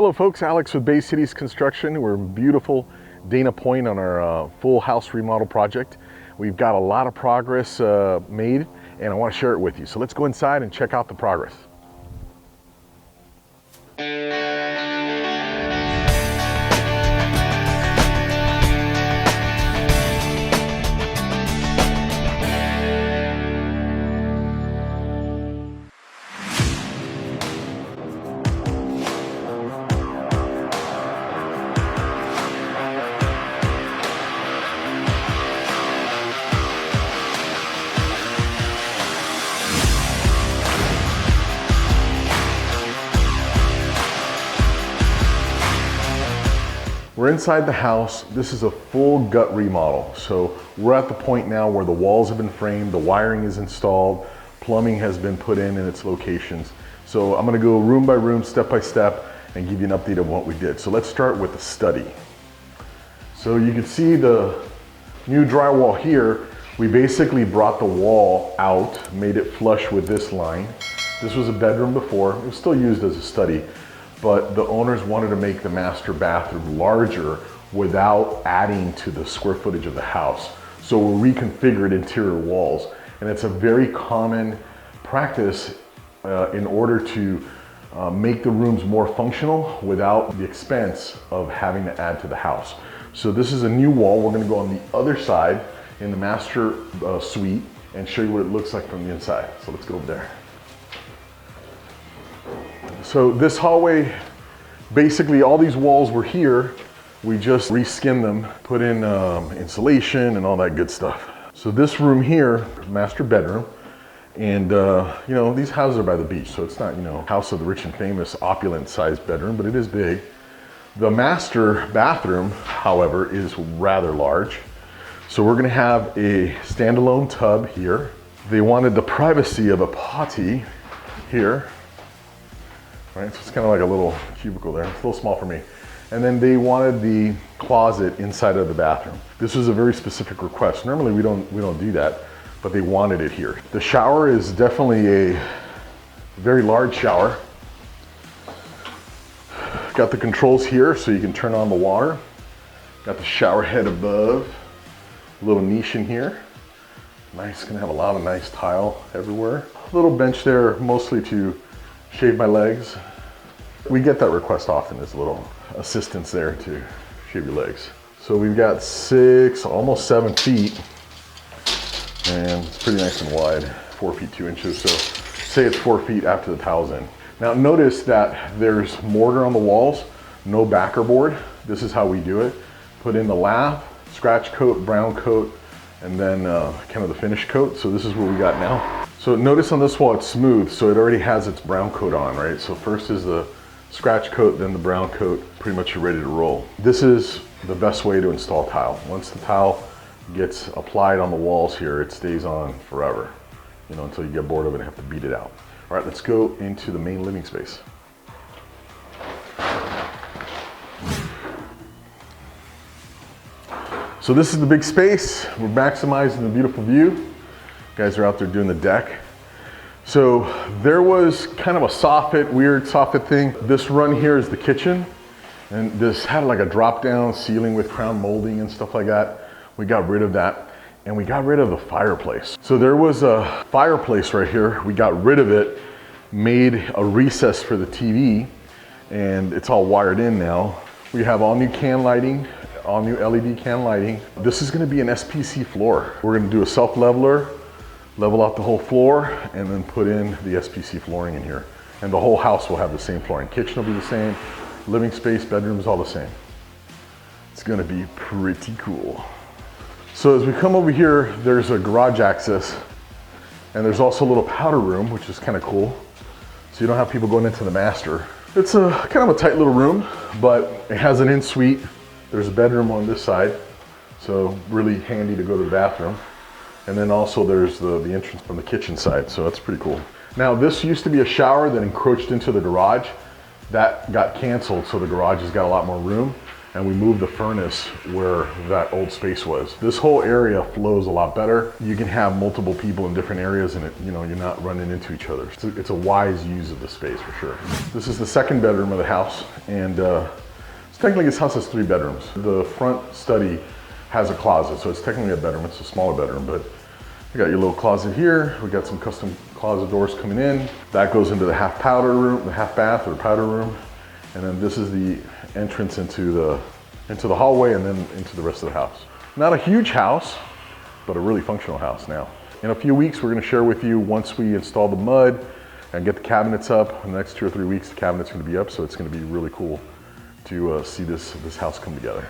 Hello folks, Alex with Bay Cities Construction. We're in beautiful Dana Point on our full house remodel project. We've got a lot of progress made and I want to share it with you. So let's go inside and check out the progress. We're inside the house. This is a full gut remodel. So we're at the point now where the walls have been framed, the wiring is installed, plumbing has been put in its locations. So I'm gonna go room by room, step by step, and give you an update of what we did. So let's start with the study. So you can see the new drywall here. We basically brought the wall out, made it flush with this line. This was a bedroom before. It was still used as a study, but the owners wanted to make the master bathroom larger without adding to the square footage of the house. So we reconfigured interior walls, and it's a very common practice in order to make the rooms more functional without the expense of having to add to the house. So this is a new wall. We're gonna go on the other side in the master suite and show you what it looks like from the inside. So let's go over there. So this hallway, basically all these walls were here. We just reskinned them, put in insulation and all that good stuff. So this room here, master bedroom, and you know, these houses are by the beach, so it's not, you know, house of the rich and famous opulent sized bedroom, but it is big. The master bathroom, however, is rather large. So we're gonna have a standalone tub here. They wanted the privacy of a potty here. Right, so it's kind of like a little cubicle there. It's a little small for me. And then they wanted the closet inside of the bathroom. This was a very specific request. Normally we don't do that, but they wanted it here. The shower is definitely a very large shower. Got the controls here so you can turn on the water. Got the shower head above. A little niche in here. Nice, gonna have a lot of nice tile everywhere. A little bench there, mostly to shave my legs. We get that request often, as little assistance there to shave your legs. So we've got 6, almost 7 feet, and it's pretty nice and wide, 4 feet 2 inches. So say it's 4 feet after the tile's in. Now notice that there's mortar on the walls, no backer board. This is how we do it. Put in the lath, scratch coat, brown coat, and then kind of the finish coat. So this is what we got now. So notice on this wall it's smooth, so it already has its brown coat on, right? So first is the scratch coat, then the brown coat, pretty much you're ready to roll. This is the best way to install tile. Once the tile gets applied on the walls here, it stays on forever, you know, until you get bored of it and have to beat it out. All right, let's go into the main living space. So this is the big space. We're maximizing the beautiful view. Guys are out there doing the deck. So there was kind of a soffit, weird soffit thing. This run here is the kitchen, and this had like a drop down ceiling with crown molding and stuff like that. We got rid of that, and we got rid of the fireplace. So there was a fireplace right here. We got rid of it, made a recess for the TV, and it's all wired in now. We have all new can lighting, all new LED can lighting. This is gonna be an SPC floor. We're gonna do a self-leveler, level out the whole floor, and then put in the SPC flooring in here. And the whole house will have the same flooring. Kitchen will be the same, living space, bedrooms, all the same. It's gonna be pretty cool. So as we come over here, there's a garage access, and there's also a little powder room, which is kind of cool. So you don't have people going into the master. It's a kind of a tight little room, but it has an in-suite. There's a bedroom on this side, so really handy to go to the bathroom. And then also there's the entrance from the kitchen side, so that's pretty cool. Now this used to be a shower that encroached into the garage. That got canceled, so the garage has got a lot more room. and we moved the furnace where that old space was. This whole area flows a lot better. You can have multiple people in different areas and you're not running into each other. It's a wise use of the space for sure. This is the second bedroom of the house, and technically this house has 3 bedrooms. The front study has a closet, so it's technically a bedroom. It's a smaller bedroom, but you got your little closet here. We got some custom closet doors coming in. That goes into the half powder room, the half bath or powder room. And then this is the entrance into the hallway and then into the rest of the house. Not a huge house, but a really functional house now. In a few weeks, we're gonna share with you once we install the mud and get the cabinets up. In the next 2 or 3 weeks, the cabinet's gonna be up, so it's gonna be really cool to see this house come together.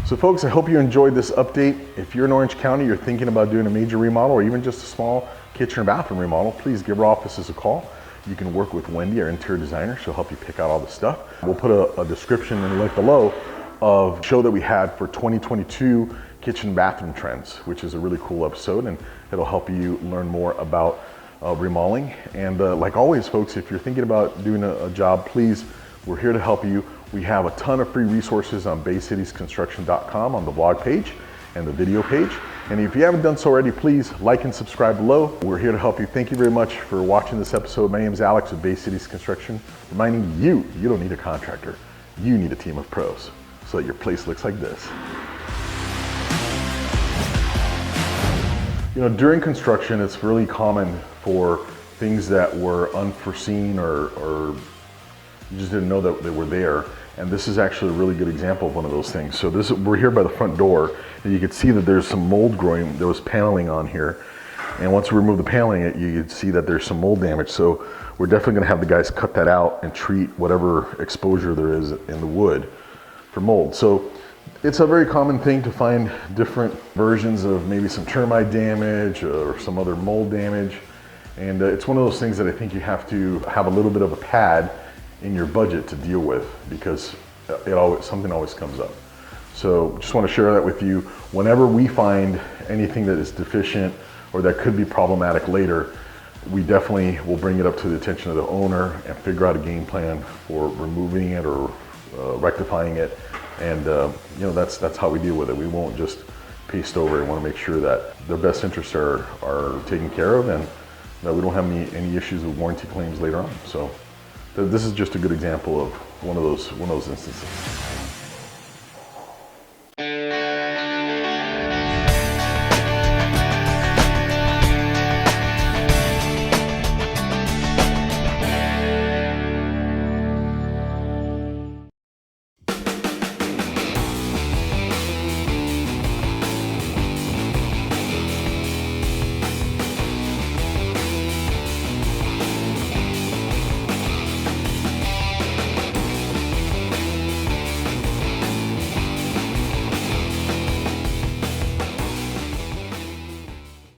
So folks, I hope you enjoyed this update. If you're in Orange County, you're thinking about doing a major remodel or even just a small kitchen or bathroom remodel, please give our offices a call. You can work with Wendy, our interior designer. She'll help you pick out all the stuff. We'll put a description and a link below of a show that we had for 2022 kitchen bathroom trends, which is a really cool episode, and it'll help you learn more about remodeling. And like always, folks, if you're thinking about doing a job, please, we're here to help you. We have a ton of free resources on baycitiesconstruction.com on the blog page and the video page. And if you haven't done so already, please like and subscribe below. We're here to help you. Thank you very much for watching this episode. My name is Alex with Bay Cities Construction, reminding you, you don't need a contractor. You need a team of pros so that your place looks like this. During construction, it's really common for things that were unforeseen or you just didn't know that they were there. And this is actually a really good example of one of those things. So we're here by the front door, and you can see that there's some mold growing. There was paneling on here. And once we remove the paneling, you can see that there's some mold damage. So we're definitely gonna have the guys cut that out and treat whatever exposure there is in the wood for mold. So it's a very common thing to find different versions of maybe some termite damage or some other mold damage. And it's one of those things that I think you have to have a little bit of a pad in your budget to deal with, because something always comes up. So just want to share that with you. Whenever we find anything that is deficient or that could be problematic later, we definitely will bring it up to the attention of the owner and figure out a game plan for removing it or rectifying it. And that's how we deal with it. We won't just paste over. We want to make sure that their best interests are taken care of and that we don't have any issues with warranty claims later on. So this is just a good example of one of those instances.